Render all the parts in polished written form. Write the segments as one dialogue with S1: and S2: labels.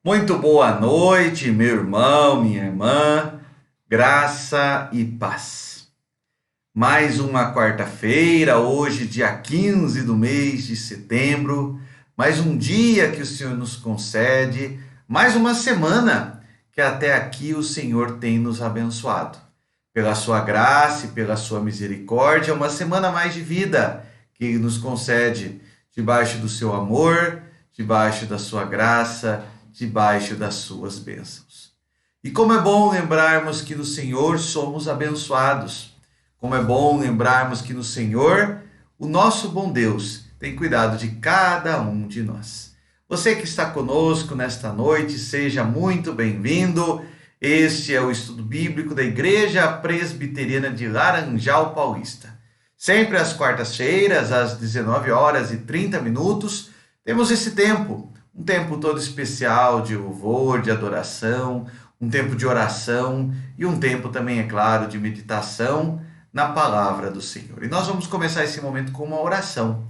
S1: Muito boa noite, meu irmão, minha irmã, graça e paz. Mais uma quarta-feira, hoje, dia 15 do mês de setembro, mais um dia que o Senhor nos concede, mais uma semana que até aqui o Senhor tem nos abençoado. Pela sua graça e pela sua misericórdia, uma semana mais de vida que nos concede debaixo do seu amor, debaixo da sua graça, debaixo das suas bênçãos. E como é bom lembrarmos que no Senhor somos abençoados. Como é bom lembrarmos que no Senhor, o nosso bom Deus tem cuidado de cada um de nós. Você que está conosco nesta noite, seja muito bem-vindo. Este é o estudo bíblico da Igreja Presbiteriana de Laranjal Paulista. Sempre às quartas-feiras, às 19h30, temos esse tempo. Um tempo todo especial de louvor, de adoração, um tempo de oração e um tempo também, é claro, de meditação na palavra do Senhor. E nós vamos começar esse momento com uma oração.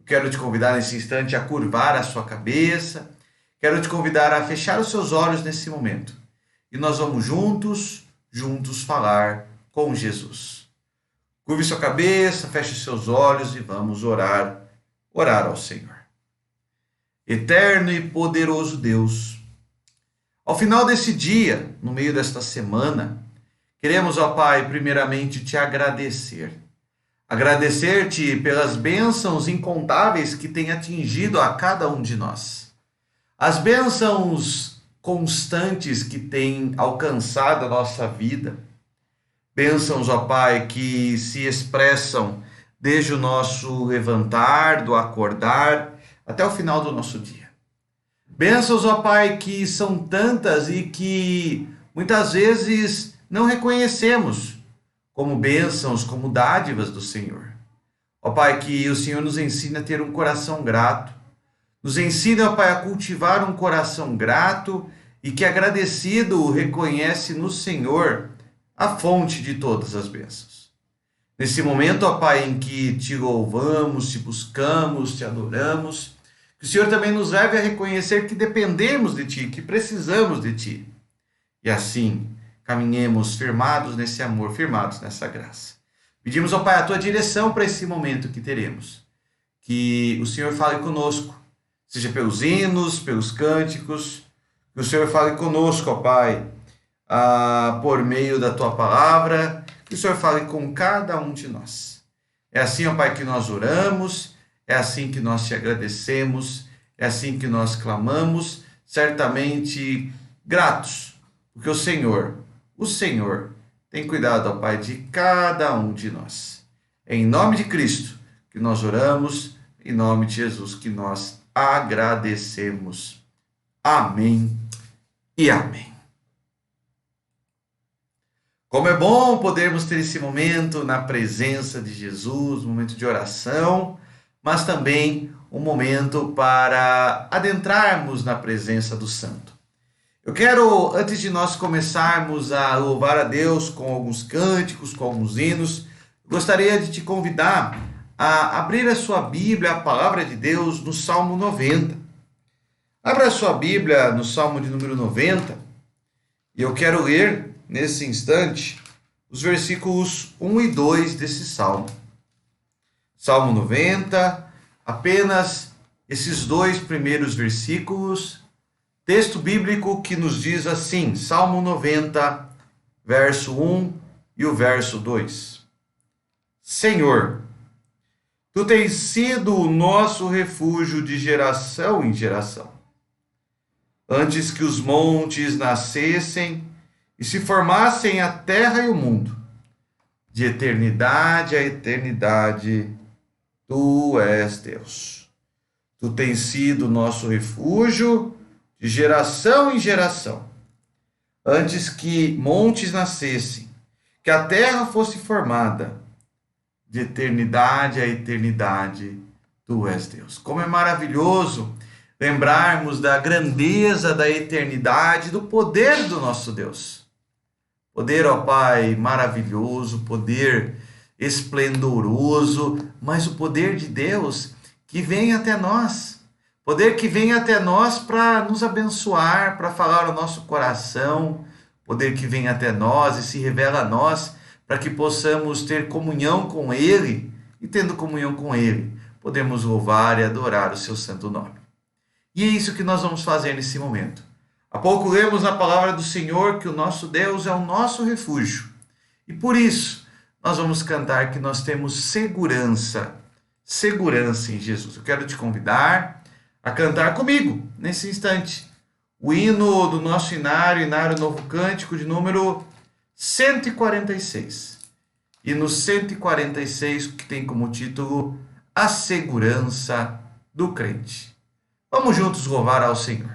S1: Eu quero te convidar nesse instante a curvar a sua cabeça, quero te convidar a fechar os seus olhos nesse momento. E nós vamos juntos falar com Jesus. Curve sua cabeça, feche os seus olhos e vamos orar ao Senhor. Eterno e poderoso Deus, ao final desse dia, no meio desta semana, queremos, ó Pai, primeiramente te agradecer. Agradecer-te pelas bênçãos incontáveis que tem atingido a cada um de nós. As bênçãos constantes que têm alcançado a nossa vida. Bênçãos, ó Pai, que se expressam desde o nosso levantar, do acordar, até o final do nosso dia. Bênçãos, ó Pai, que são tantas e que muitas vezes não reconhecemos como bênçãos, como dádivas do Senhor. Ó Pai, que o Senhor nos ensine a ter um coração grato. Nos ensine, ó Pai, a cultivar um coração grato e que agradecido reconhece no Senhor a fonte de todas as bênçãos. Nesse momento, ó Pai, em que te louvamos, te buscamos, te adoramos, que o Senhor também nos leve a reconhecer que dependemos de Ti, que precisamos de Ti. E assim, caminhemos firmados nesse amor, firmados nessa graça. Pedimos, ó Pai, a Tua direção para esse momento que teremos. Que o Senhor fale conosco, seja pelos hinos, pelos cânticos, que o Senhor fale conosco, ó Pai, por meio da Tua palavra, que o Senhor fale com cada um de nós. É assim, ó Pai, que nós oramos, é assim que nós te agradecemos, é assim que nós clamamos, certamente gratos, porque o Senhor tem cuidado, ó Pai, de cada um de nós. É em nome de Cristo que nós oramos, em nome de Jesus que nós agradecemos. Amém e amém. Como é bom podermos ter esse momento na presença de Jesus, um momento de oração, mas também um momento para adentrarmos na presença do Santo. Eu quero, antes de nós começarmos a louvar a Deus com alguns cânticos, com alguns hinos, gostaria de te convidar a abrir a sua Bíblia, a palavra de Deus, no Salmo 90. Abra a sua Bíblia no Salmo de número 90, e eu quero ler, nesse instante, os versículos 1 e 2 desse Salmo. Salmo 90, apenas esses dois primeiros versículos, texto bíblico que nos diz assim, Salmo 90, verso 1 e o verso 2. Senhor, Tu tens sido o nosso refúgio de geração em geração. Antes que os montes nascessem e se formassem a terra e o mundo, de eternidade a eternidade, Tu és Deus. Tu tens sido nosso refúgio de geração em geração. Antes que montes nascessem, que a terra fosse formada, de eternidade a eternidade, Tu és Deus. Como é maravilhoso lembrarmos da grandeza da eternidade, do poder do nosso Deus. Poder, ó Pai, maravilhoso, poder esplendoroso, mas o poder de Deus que vem até nós. Poder que vem até nós para nos abençoar, para falar ao nosso coração. Poder que vem até nós e se revela a nós para que possamos ter comunhão com Ele e, tendo comunhão com Ele, podemos louvar e adorar o seu santo nome. E é isso que nós vamos fazer nesse momento. Há pouco lemos na palavra do Senhor que o nosso Deus é o nosso refúgio. E por isso, nós vamos cantar que nós temos segurança em Jesus. Eu quero te convidar a cantar comigo, nesse instante, o hino do nosso Inário Novo Cântico, de número 146. Hino 146, que tem como título A Segurança do Crente. Vamos juntos louvar ao Senhor.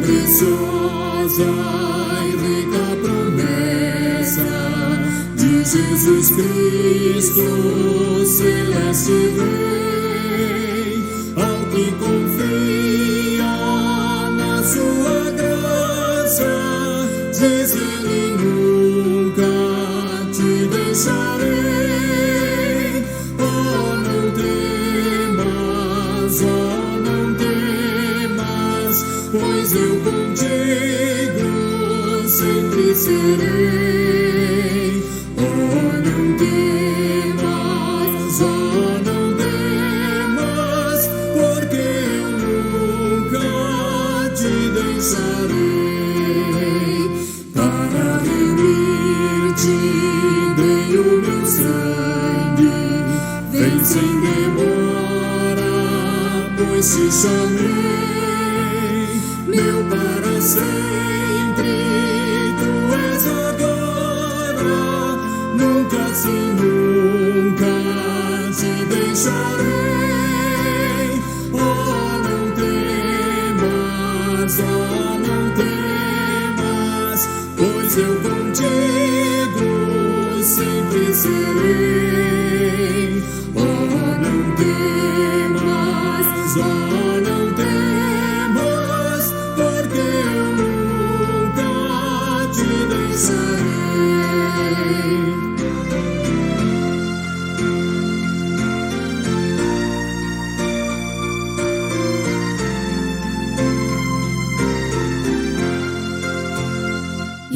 S2: Preciosa e rica promessa de Jesus Cristo, celeste Rei, ao que confia na sua graça, diz Ele: nunca te deixarei. Oh, não temas, pois eu contigo sempre serei. Oh, não temas, porque eu nunca te deixarei. Para remir-te dei o meu sangue, vem sem demora, pois te chamei, meu para sempre, tu és agora, nunca assim nunca te deixarei. Oh, não temas, pois eu contigo sempre serei. Oh, não temas, porque eu nunca te deixarei.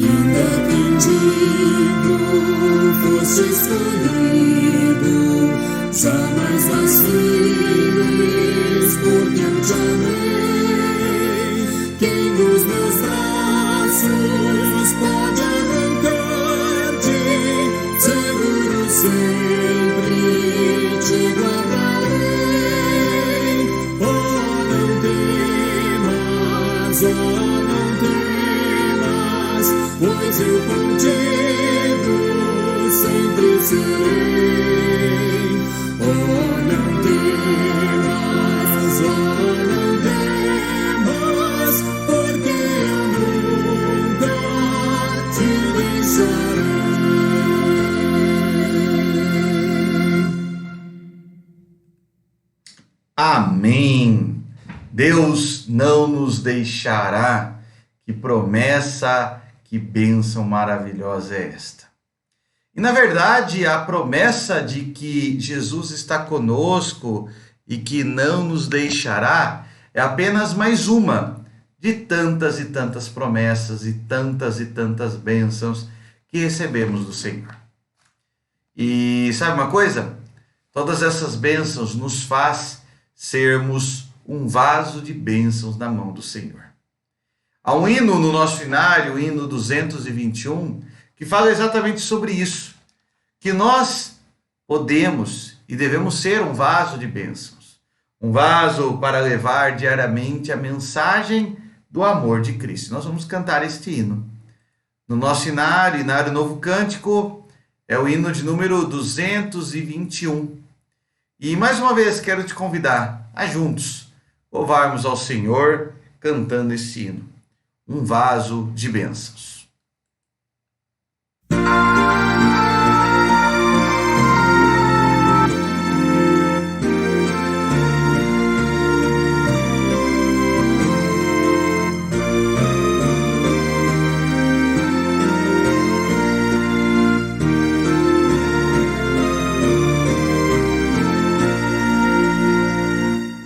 S2: Ainda mendigo foste escolhido, jamais vaciles, porque eu te amei. Quem dos meus braços pode arrancar-te? Seguro sempre te guardarei. Oh, não temas, pois eu contigo sempre serei. Oh, não temas, porque eu nunca te deixarei.
S1: Amém. Deus não nos deixará. Que promessa, que bênção maravilhosa é esta. E na verdade, a promessa de que Jesus está conosco e que não nos deixará é apenas mais uma de tantas e tantas promessas e tantas bênçãos que recebemos do Senhor. E sabe uma coisa? Todas essas bênçãos nos faz sermos um vaso de bênçãos na mão do Senhor. Há um hino no nosso hinário, o hino 221, que fala exatamente sobre isso, que nós podemos e devemos ser um vaso de bênçãos, um vaso para levar diariamente a mensagem do amor de Cristo. Nós vamos cantar este hino. No nosso hinário Novo Cântico, é o hino de número 221. E mais uma vez quero te convidar a juntos louvarmos ao Senhor cantando este hino. Um vaso de bênçãos.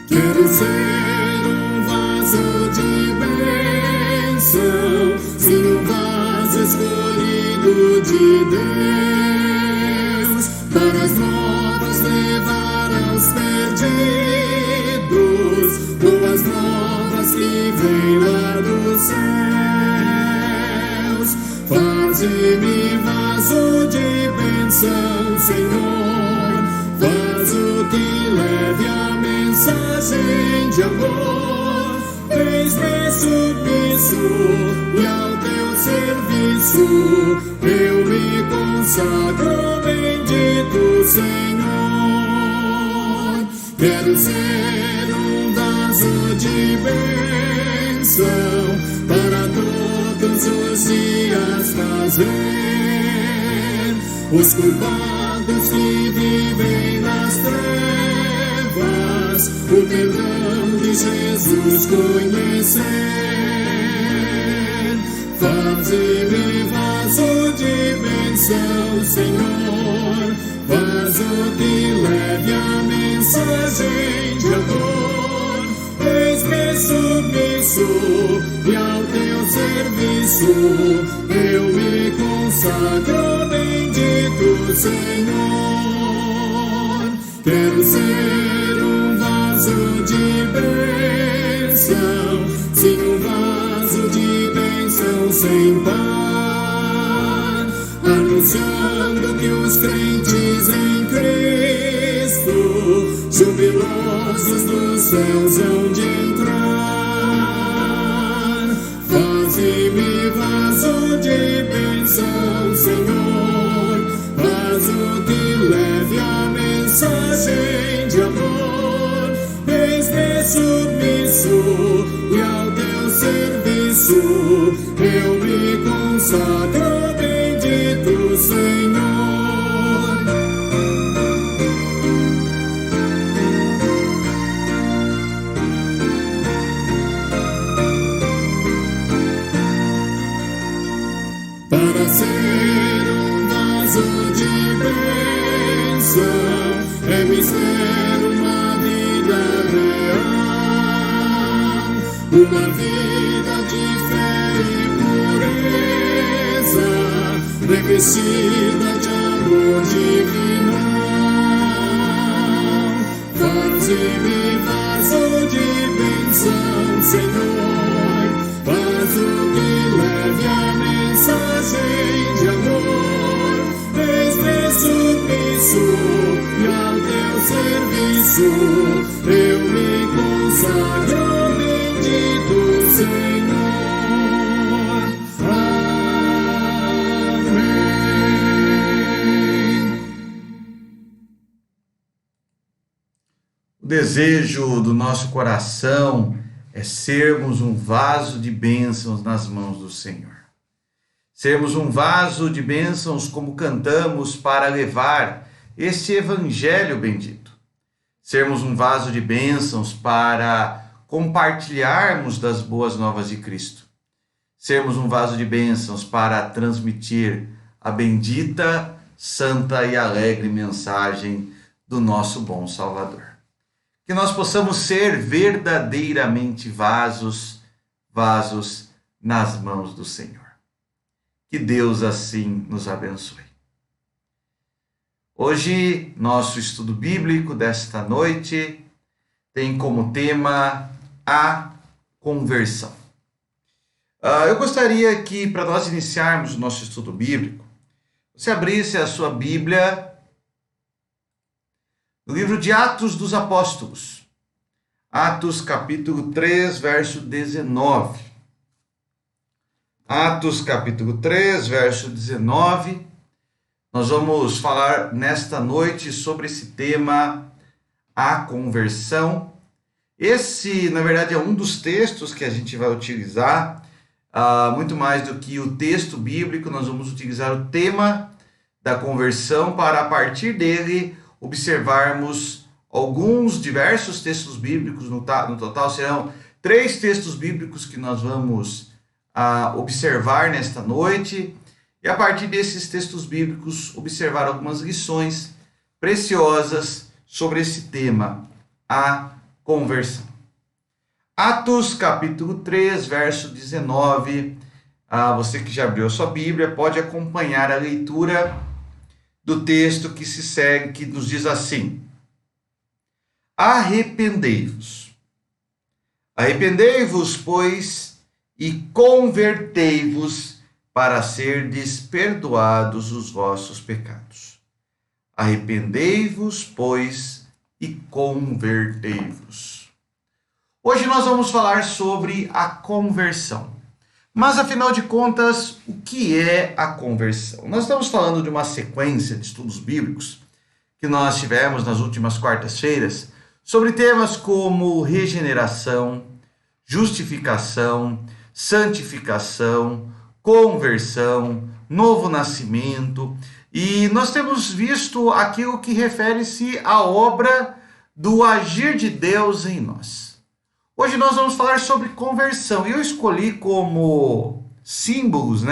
S2: Quero ser um vaso de bênção, sim, um vaso escolhido de Deus, para as novas levar aos perdidos, boas novas que vêm lá dos céus. Faze-me vaso de bênção, Senhor, vaso que leve a mensagem de amor. Eis-me submisso e ao teu serviço eu me consagro, bendito Senhor. Quero ser um vaso de bênção para todos os dias trazer os culpados que vivem nas trevas, o perdão de Jesus conhecer. Faze-me vaso de bênção, Senhor, vaso que leve a mensagem de amor. Eis-me submisso e ao teu serviço eu me consagro, bendito Senhor. Quero ser um vaso de bênção, sim, um vaso de sem par, anunciando que os crentes em Cristo, jubilosos dos céus hão de entrar. Faze-me vaso de bênção, Senhor, vaso que leve a mensagem de amor. Eis-me submisso e ao teu serviço eu me consagro, bendito Senhor. Para ser um vaso de bênção é mister uma vida real, uma vida de fé e pureza, revestida de amor divinal. Faze-me vaso de bênção, Senhor, vaso que leve a mensagem de amor. Eis-me submisso e ao teu serviço eu me consagro, bendito Senhor. Amém.
S1: O desejo do nosso coração é sermos um vaso de bênçãos nas mãos do Senhor. Sermos um vaso de bênçãos, como cantamos, para levar este evangelho bendito. Sermos um vaso de bênçãos para compartilharmos das boas novas de Cristo. Sermos um vaso de bênçãos para transmitir a bendita, santa e alegre mensagem do nosso bom Salvador. Que nós possamos ser verdadeiramente vasos nas mãos do Senhor. Que Deus assim nos abençoe. Hoje, nosso estudo bíblico desta noite tem como tema a conversão. Eu gostaria que, para nós iniciarmos o nosso estudo bíblico, você abrisse a sua Bíblia no livro de Atos dos Apóstolos. Atos capítulo 3, verso 19. Atos capítulo 3, verso 19. Nós vamos falar nesta noite sobre esse tema, a conversão. Esse, na verdade, é um dos textos que a gente vai utilizar. Muito mais do que o texto bíblico, nós vamos utilizar o tema da conversão para, a partir dele, observarmos alguns diversos textos bíblicos. No total serão 3 textos bíblicos que nós vamos observar nesta noite, e a partir desses textos bíblicos observar algumas lições preciosas sobre esse tema, a conversão. Atos capítulo 3, verso 19. Você que já abriu a sua Bíblia pode acompanhar a leitura do texto que se segue, que nos diz assim: arrependei-vos. Arrependei-vos, pois, e convertei-vos para serdes perdoados os vossos pecados. Arrependei-vos, pois, e convertei-vos. Hoje nós vamos falar sobre a conversão. Mas, afinal de contas, o que é a conversão? Nós estamos falando de uma sequência de estudos bíblicos que nós tivemos nas últimas quartas-feiras sobre temas como regeneração, justificação, santificação, conversão, novo nascimento, e nós temos visto aquilo que refere-se à obra do agir de Deus em nós. Hoje nós vamos falar sobre conversão, e eu escolhi como símbolos,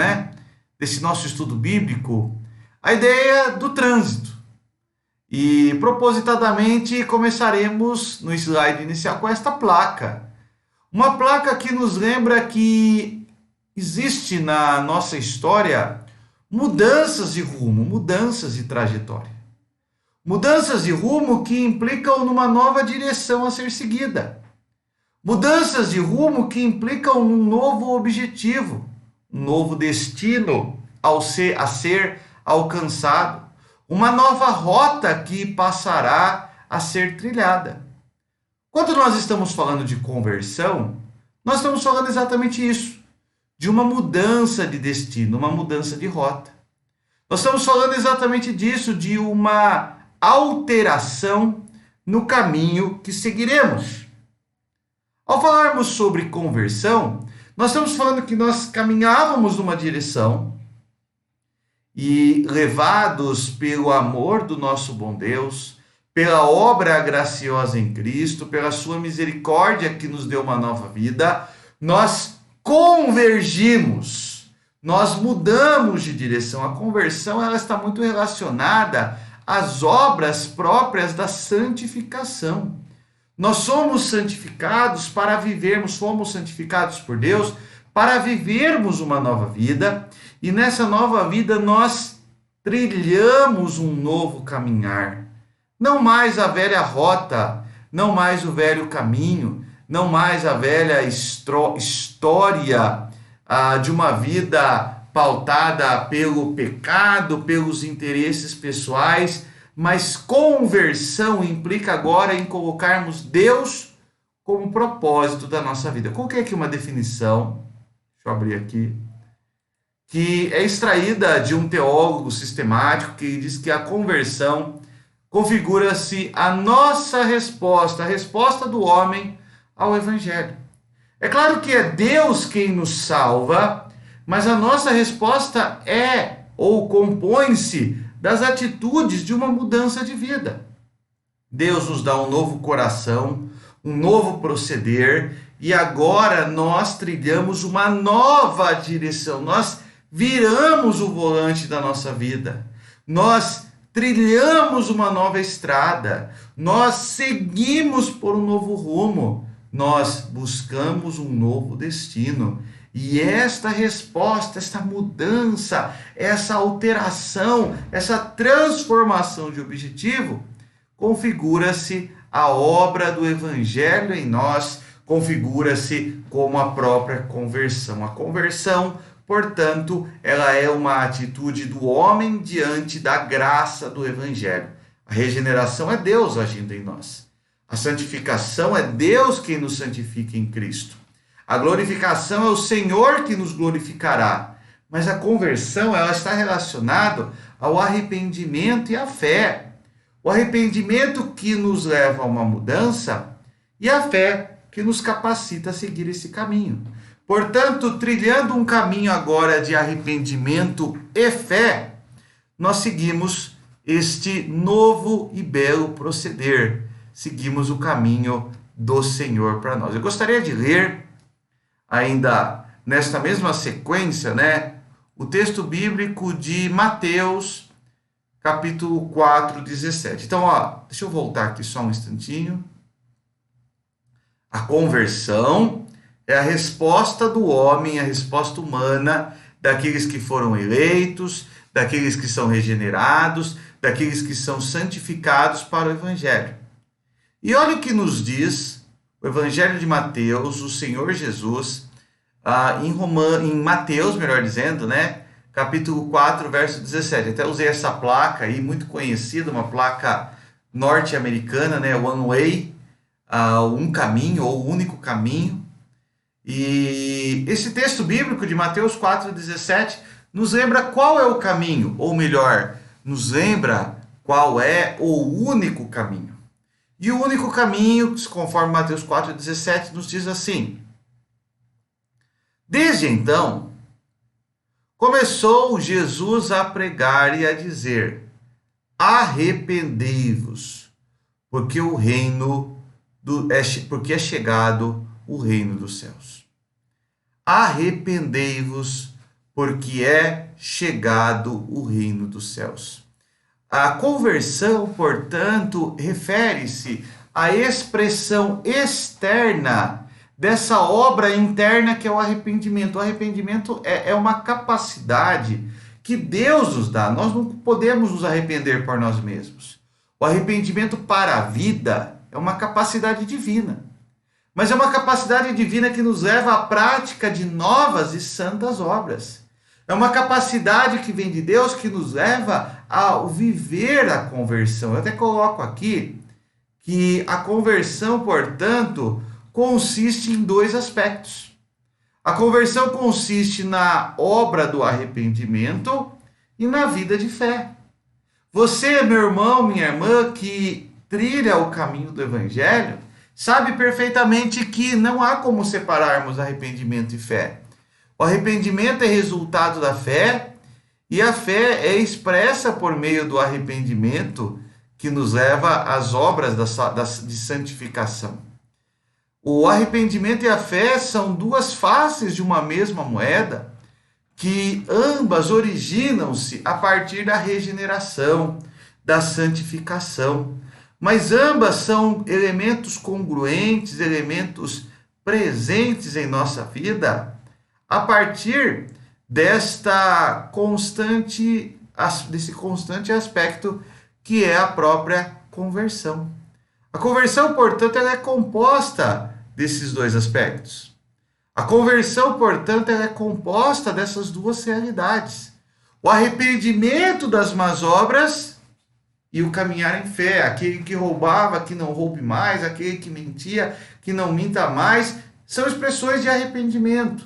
S1: desse nosso estudo bíblico, a ideia do trânsito. E propositadamente começaremos no slide inicial com esta placa. Uma placa que nos lembra que existe na nossa história mudanças de rumo, mudanças de trajetória. Mudanças de rumo que implicam numa nova direção a ser seguida. Mudanças de rumo que implicam num novo objetivo, um novo destino a ser alcançado, uma nova rota que passará a ser trilhada. Quando nós estamos falando de conversão, nós estamos falando exatamente isso, de uma mudança de destino, uma mudança de rota. Nós estamos falando exatamente disso, de uma alteração no caminho que seguiremos. Ao falarmos sobre conversão, nós estamos falando que nós caminhávamos numa direção e, levados pelo amor do nosso bom Deus, pela obra graciosa em Cristo, pela sua misericórdia que nos deu uma nova vida, nós convergimos, nós mudamos de direção. A conversão, ela está muito relacionada às obras próprias da santificação. Nós somos santificados para vivermos, fomos santificados por Deus para vivermos uma nova vida, e nessa nova vida nós trilhamos um novo caminhar. Não mais a velha rota, não mais o velho caminho, não mais a velha história de uma vida pautada pelo pecado, pelos interesses pessoais, mas conversão implica agora em colocarmos Deus como propósito da nossa vida. Coloquei aqui uma definição, deixa eu abrir aqui, que é extraída de um teólogo sistemático que diz que a conversão configura-se a nossa resposta, a resposta do homem ao Evangelho. É claro que é Deus quem nos salva, mas a nossa resposta é ou compõe-se das atitudes de uma mudança de vida. Deus nos dá um novo coração, um novo proceder, e agora nós trilhamos uma nova direção. Nós viramos o volante da nossa vida. Nós trilhamos uma nova estrada. Nós seguimos por um novo rumo. Nós buscamos um novo destino. E esta resposta, esta mudança, essa alteração, essa transformação de objetivo, configura-se a obra do Evangelho em nós, configura-se como a própria conversão. A conversão, portanto, ela é uma atitude do homem diante da graça do Evangelho. A regeneração é Deus agindo em nós. A santificação é Deus quem nos santifica em Cristo. A glorificação é o Senhor que nos glorificará. Mas a conversão, ela está relacionada ao arrependimento e à fé. O arrependimento que nos leva a uma mudança e a fé que nos capacita a seguir esse caminho. Portanto, trilhando um caminho agora de arrependimento e fé, nós seguimos este novo e belo proceder. Seguimos o caminho do Senhor para nós. Eu gostaria de ler, ainda nesta mesma sequência, o texto bíblico de Mateus, capítulo 4, 17. Então, deixa eu voltar aqui só um instantinho. A conversão é a resposta do homem, a resposta humana, daqueles que foram eleitos, daqueles que são regenerados, daqueles que são santificados para o Evangelho. E olha o que nos diz o Evangelho de Mateus, o Senhor Jesus, em Mateus, melhor dizendo, capítulo 4, verso 17. Até usei essa placa aí, muito conhecida, uma placa norte-americana, One Way, um caminho, ou único caminho. E esse texto bíblico de Mateus 4, 17 nos lembra qual é o caminho, ou melhor, nos lembra qual é o único caminho. E o único caminho, conforme Mateus 4, 17, nos diz assim: desde então, começou Jesus a pregar e a dizer: arrependei-vos, porque porque é chegado o reino dos céus. Arrependei-vos, porque é chegado o reino dos céus. A conversão, portanto, refere-se à expressão externa dessa obra interna que é o arrependimento. O arrependimento é uma capacidade que Deus nos dá. Nós não podemos nos arrepender por nós mesmos. O arrependimento para a vida é uma capacidade divina. mas é uma capacidade divina que nos leva à prática de novas e santas obras. É uma capacidade que vem de Deus que nos leva ao viver a conversão. Eu até coloco aqui que a conversão, portanto, consiste em dois aspectos. A conversão consiste na obra do arrependimento e na vida de fé. Você, meu irmão, minha irmã, que trilha o caminho do Evangelho, sabe perfeitamente que não há como separarmos arrependimento e fé. O arrependimento é resultado da fé e a fé é expressa por meio do arrependimento que nos leva às obras de santificação. O arrependimento e a fé são duas faces de uma mesma moeda que ambas originam-se a partir da regeneração, da santificação. Mas ambas são elementos congruentes, elementos presentes em nossa vida a partir desse constante aspecto que é a própria conversão. A conversão, portanto, ela é composta desses dois aspectos. A conversão, portanto, ela é composta dessas duas realidades. O arrependimento das más obras e o caminhar em fé. Aquele que roubava, que não roube mais. Aquele que mentia, que não minta mais. São expressões de arrependimento.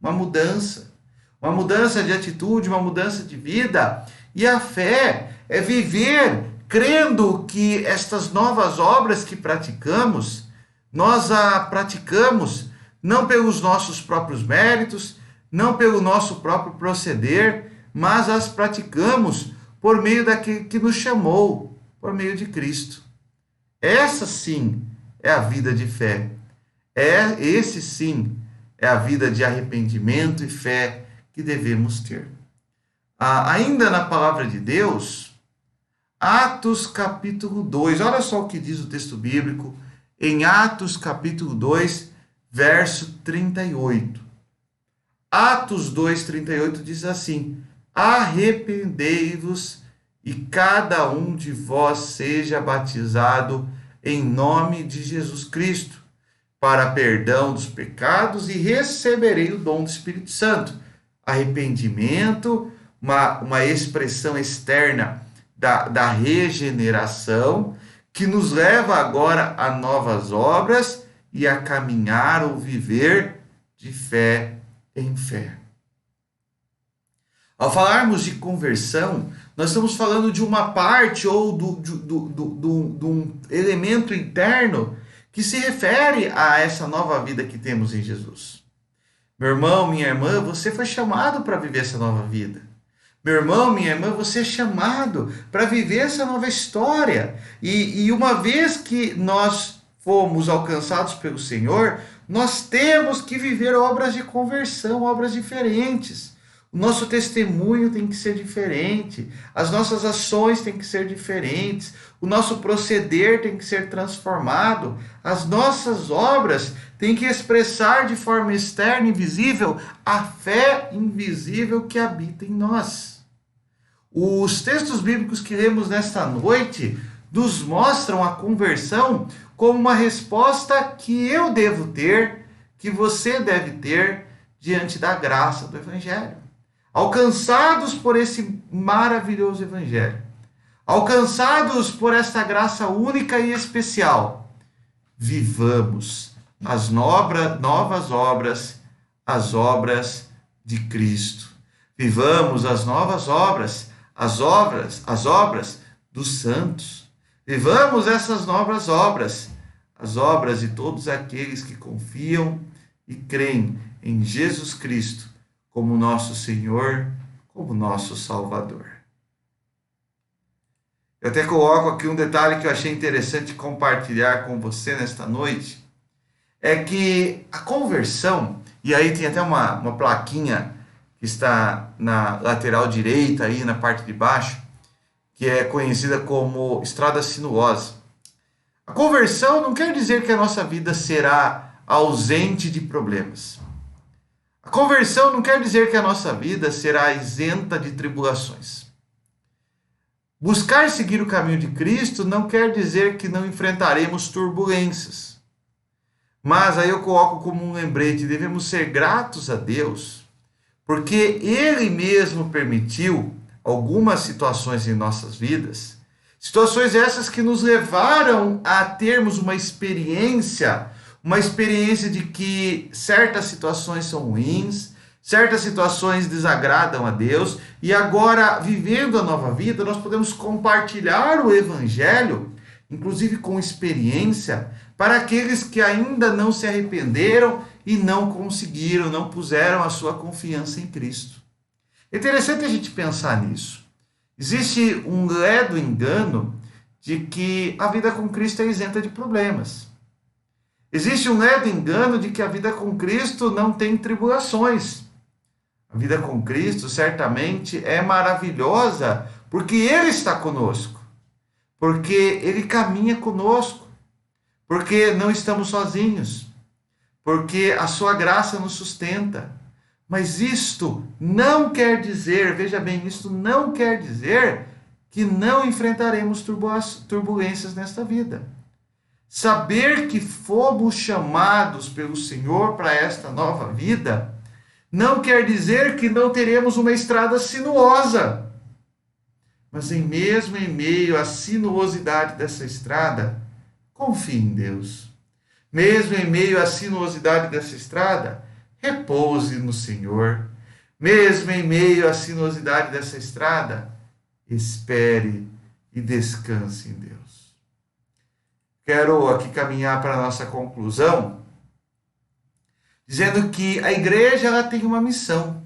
S1: Uma mudança de atitude, uma mudança de vida. E a fé é viver crendo que estas novas obras que praticamos, nós a praticamos não pelos nossos próprios méritos, não pelo nosso próprio proceder, mas as praticamos por meio daquele que nos chamou, por meio de Cristo. Essa sim é a vida de fé. Esse sim é a vida de arrependimento e fé que devemos ter. Ainda na palavra de Deus, Atos capítulo 2, olha só o que diz o texto bíblico, em Atos capítulo 2, verso 38. Atos 2, 38 diz assim: arrependei-vos e cada um de vós seja batizado em nome de Jesus Cristo, para perdão dos pecados, e receberei o dom do Espírito Santo. Arrependimento, uma expressão externa da regeneração, que nos leva agora a novas obras e a caminhar ou viver de fé em fé. Ao falarmos de conversão, nós estamos falando de uma parte ou de um elemento interno que se refere a essa nova vida que temos em Jesus. Meu irmão, minha irmã, você foi chamado para viver essa nova vida. Meu irmão, minha irmã, você é chamado para viver essa nova história. E uma vez que nós fomos alcançados pelo Senhor, nós temos que viver obras de conversão, obras diferentes. O nosso testemunho tem que ser diferente, as nossas ações têm que ser diferentes, o nosso proceder tem que ser transformado, as nossas obras têm que expressar de forma externa e visível a fé invisível que habita em nós. Os textos bíblicos que lemos nesta noite nos mostram a conversão como uma resposta que eu devo ter, que você deve ter diante da graça do Evangelho. Alcançados por esse maravilhoso Evangelho, alcançados por esta graça única e especial, vivamos as novas obras, as obras de Cristo. Vivamos as novas obras, as obras dos santos. Vivamos essas novas obras, as obras de todos aqueles que confiam e creem em Jesus Cristo como nosso Senhor, como nosso Salvador. Eu até coloco aqui um detalhe que eu achei interessante compartilhar com você nesta noite, é que a conversão, e aí tem até uma plaquinha que está na lateral direita, aí na parte de baixo, que é conhecida como estrada sinuosa. A conversão não quer dizer que a nossa vida será ausente de problemas. A conversão não quer dizer que a nossa vida será isenta de tribulações. Buscar seguir o caminho de Cristo não quer dizer que não enfrentaremos turbulências. Mas aí eu coloco como um lembrete, devemos ser gratos a Deus, porque Ele mesmo permitiu algumas situações em nossas vidas, situações essas que nos levaram a termos uma experiência de que certas situações são ruins, certas situações desagradam a Deus, e agora, vivendo a nova vida, nós podemos compartilhar o Evangelho, inclusive com experiência, para aqueles que ainda não se arrependeram e não conseguiram, não puseram a sua confiança em Cristo. É interessante a gente pensar nisso. Existe um ledo engano de que a vida com Cristo é isenta de problemas. Existe um ledo engano de que a vida com Cristo não tem tribulações. A vida com Cristo certamente é maravilhosa porque Ele está conosco, porque Ele caminha conosco, porque não estamos sozinhos, porque a sua graça nos sustenta. Mas isto não quer dizer, veja bem, isto não quer dizer que não enfrentaremos turbulências nesta vida. Saber que fomos chamados pelo Senhor para esta nova vida não quer dizer que não teremos uma estrada sinuosa. Mas mesmo em meio à sinuosidade dessa estrada, confie em Deus. Mesmo em meio à sinuosidade dessa estrada, repouse no Senhor. Mesmo em meio à sinuosidade dessa estrada, espere e descanse em Deus. Quero aqui caminhar para a nossa conclusão, dizendo que a igreja ela tem uma missão.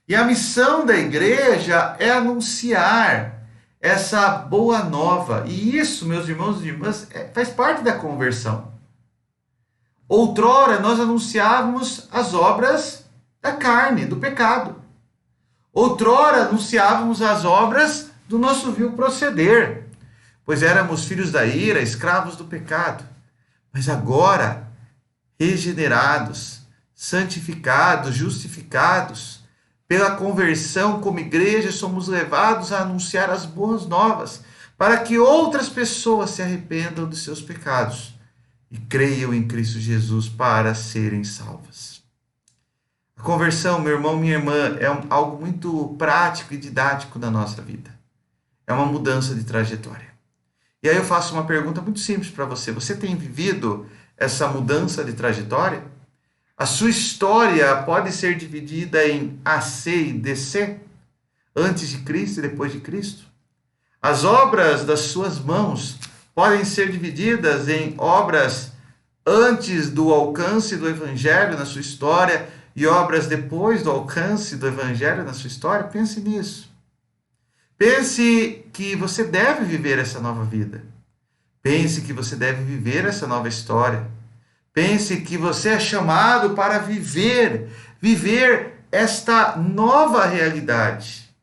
S1: E a missão da igreja é anunciar essa boa nova. E isso, meus irmãos e irmãs, faz parte da conversão. Outrora nós anunciávamos as obras da carne, do pecado. Outrora anunciávamos as obras do nosso vil proceder, pois éramos filhos da ira, escravos do pecado. Mas agora, regenerados, santificados, justificados, pela conversão como igreja, somos levados a anunciar as boas novas, para que outras pessoas se arrependam dos seus pecados e creiam em Cristo Jesus para serem salvas. A conversão, meu irmão, minha irmã, é algo muito prático e didático da nossa vida. É uma mudança de trajetória. E aí eu faço uma pergunta muito simples para você. Você tem vivido essa mudança de trajetória? A sua história pode ser dividida em AC e DC? Antes de Cristo e depois de Cristo? As obras das suas mãos podem ser divididas em obras antes do alcance do Evangelho na sua história e obras depois do alcance do Evangelho na sua história? Pense nisso. Pense que você deve viver essa nova vida. Pense que você deve viver essa nova história. Pense que você é chamado para viver esta nova realidade.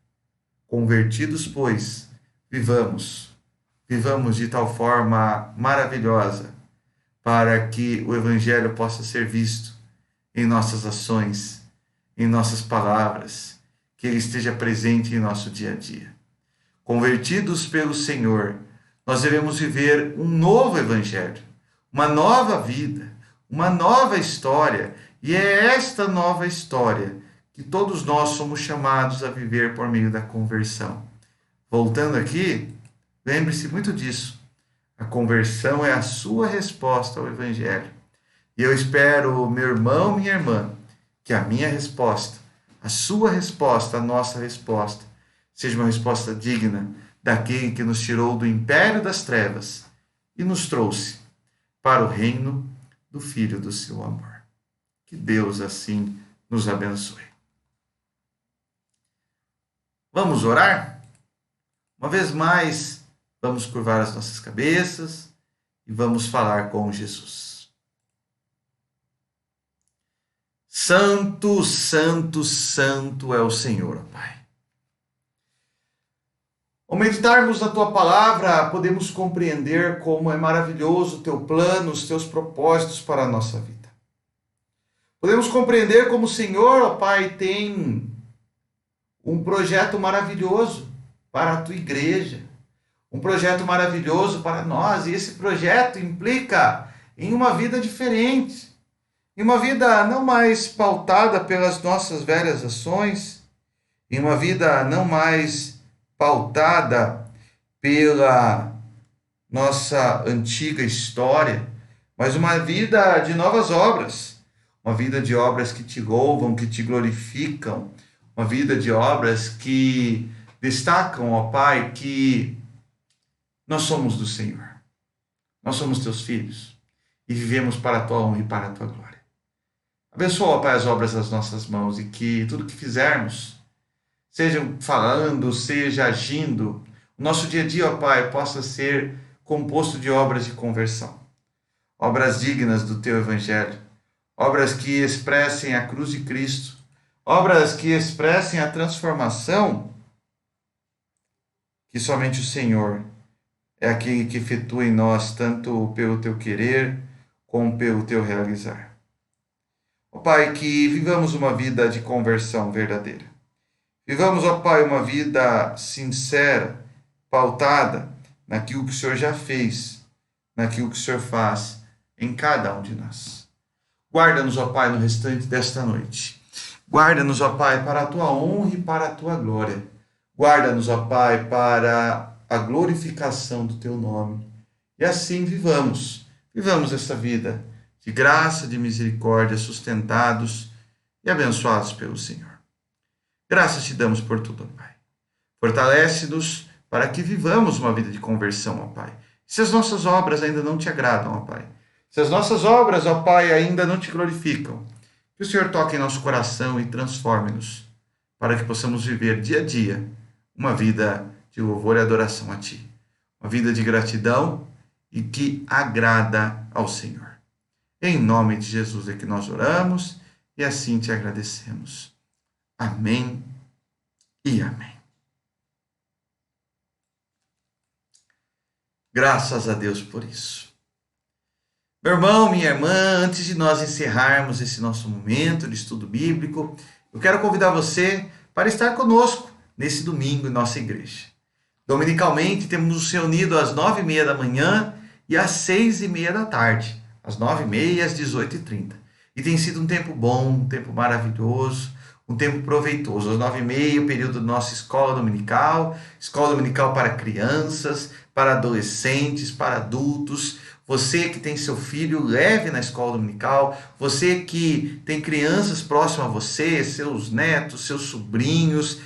S1: Convertidos, pois, vivamos de tal forma maravilhosa para que o Evangelho possa ser visto em nossas ações, em nossas palavras, que ele esteja presente em nosso dia a dia. Convertidos pelo Senhor, nós devemos viver um novo Evangelho, uma nova vida, uma nova história, e é esta nova história que todos nós somos chamados a viver por meio da conversão. Voltando aqui, lembre-se muito disso. A conversão é a sua resposta ao Evangelho. E eu espero, meu irmão, minha irmã, que a minha resposta, a sua resposta, a nossa resposta, seja uma resposta digna daquele que nos tirou do império das trevas e nos trouxe para o reino do Filho do seu amor. Que Deus assim nos abençoe. Vamos orar? Uma vez mais, vamos curvar as nossas cabeças e vamos falar com Jesus. Santo, santo, santo é o Senhor, ó Pai. Ao meditarmos na Tua palavra, podemos compreender como é maravilhoso o Teu plano, os Teus propósitos para a nossa vida. Podemos compreender como o Senhor, ó Pai, tem um projeto maravilhoso para a Tua igreja, um projeto maravilhoso para nós, e esse projeto implica em uma vida diferente, em uma vida não mais pautada pelas nossas velhas ações, em uma vida não mais pautada pela nossa antiga história, mas uma vida de novas obras, uma vida de obras que te louvam, que te glorificam, uma vida de obras que destacam, ó Pai, que nós somos do Senhor, nós somos teus filhos e vivemos para a tua honra e para a tua glória. Abençoa, ó Pai, as obras das nossas mãos e que tudo que fizermos, seja falando, seja agindo, o nosso dia a dia, ó Pai, possa ser composto de obras de conversão, obras dignas do teu evangelho, obras que expressem a cruz de Cristo, obras que expressem a transformação que somente o Senhor é aquele que efetua em nós, tanto pelo teu querer como pelo teu realizar. Ó Pai, que vivamos uma vida de conversão verdadeira. Vivamos, ó Pai, uma vida sincera, pautada naquilo que o Senhor já fez, naquilo que o Senhor faz em cada um de nós. Guarda-nos, ó Pai, no restante desta noite. Guarda-nos, ó Pai, para a tua honra e para a tua glória. Guarda-nos, ó Pai, para a glorificação do teu nome. E assim vivamos esta vida de graça, de misericórdia, sustentados e abençoados pelo Senhor. Graças te damos por tudo, ó Pai. Fortalece-nos para que vivamos uma vida de conversão, ó Pai. Se as nossas obras ainda não te agradam, ó Pai, se as nossas obras, ó Pai, ainda não te glorificam, que o Senhor toque em nosso coração e transforme-nos, para que possamos viver dia a dia uma vida de louvor e adoração a Ti, uma vida de gratidão e que agrada ao Senhor. Em nome de Jesus é que nós oramos e assim te agradecemos. Amém e amém. Graças a Deus por isso. Meu irmão, minha irmã, antes de nós encerrarmos esse nosso momento de estudo bíblico, eu quero convidar você para estar conosco nesse domingo em nossa igreja. Dominicalmente temos nos reunido às 9h30 da manhã e às 6h30 da tarde. Às 9h30 e às 18h30. E tem sido um tempo bom, um tempo maravilhoso, um tempo proveitoso. Às 9h30, o período da nossa escola dominical para crianças, para adolescentes, para adultos. Você que tem seu filho, leve na escola dominical. Você que tem crianças próximas a você, seus netos, seus sobrinhos,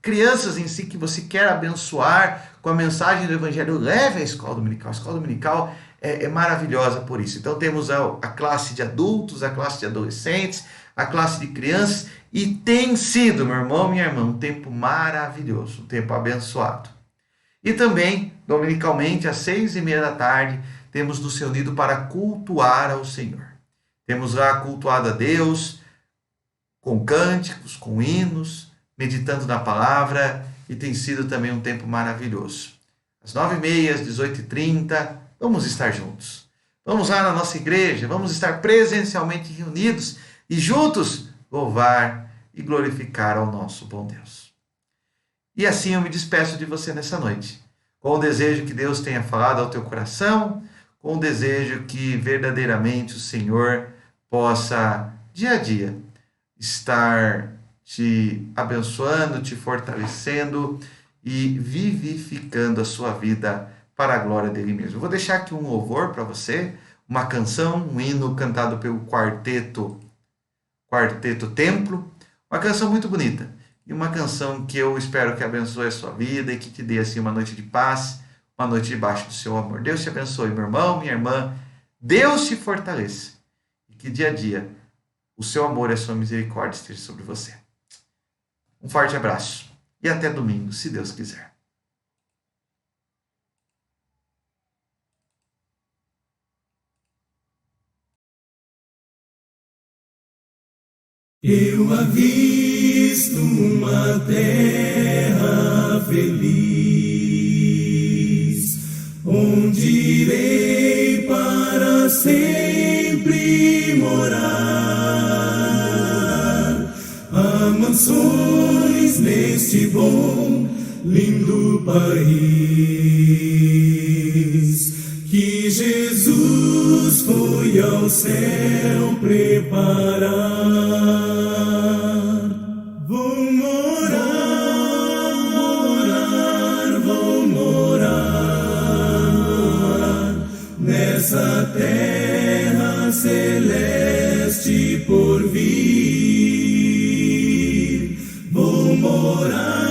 S1: crianças em si que você quer abençoar com a mensagem do Evangelho, leve à escola dominical. A escola dominical é maravilhosa por isso. Então temos a classe de adultos, a classe de adolescentes, a classe de crianças, e tem sido, meu irmão, minha irmã, um tempo maravilhoso, um tempo abençoado. E também, dominicalmente, às 6h30 da tarde, temos nos reunido para cultuar ao Senhor. Temos lá cultuado a Deus com cânticos, com hinos, meditando na palavra, e tem sido também um tempo maravilhoso. Às 9h30, às 18h30, vamos estar juntos. Vamos lá na nossa igreja, vamos estar presencialmente reunidos e juntos louvar e glorificar ao nosso bom Deus. E assim eu me despeço de você nessa noite, com o desejo que Deus tenha falado ao teu coração, com o desejo que verdadeiramente o Senhor possa, dia a dia, estar te abençoando, te fortalecendo e vivificando a sua vida para a glória dele mesmo. Eu vou deixar aqui um louvor para você, uma canção, um hino cantado pelo Quarteto Templo, uma canção muito bonita e uma canção que eu espero que abençoe a sua vida e que te dê assim uma noite de paz, uma noite debaixo do seu amor. Deus te abençoe, meu irmão, minha irmã, Deus te fortaleça e que dia a dia o seu amor e a sua misericórdia estejam sobre você. Um forte abraço e até domingo, se Deus quiser.
S2: Eu avisto uma terra feliz, onde irei para sempre morar. Há mansões neste bom, lindo país, que Jesus ao céu preparar. Vou morar nessa terra celeste por vir. Vou morar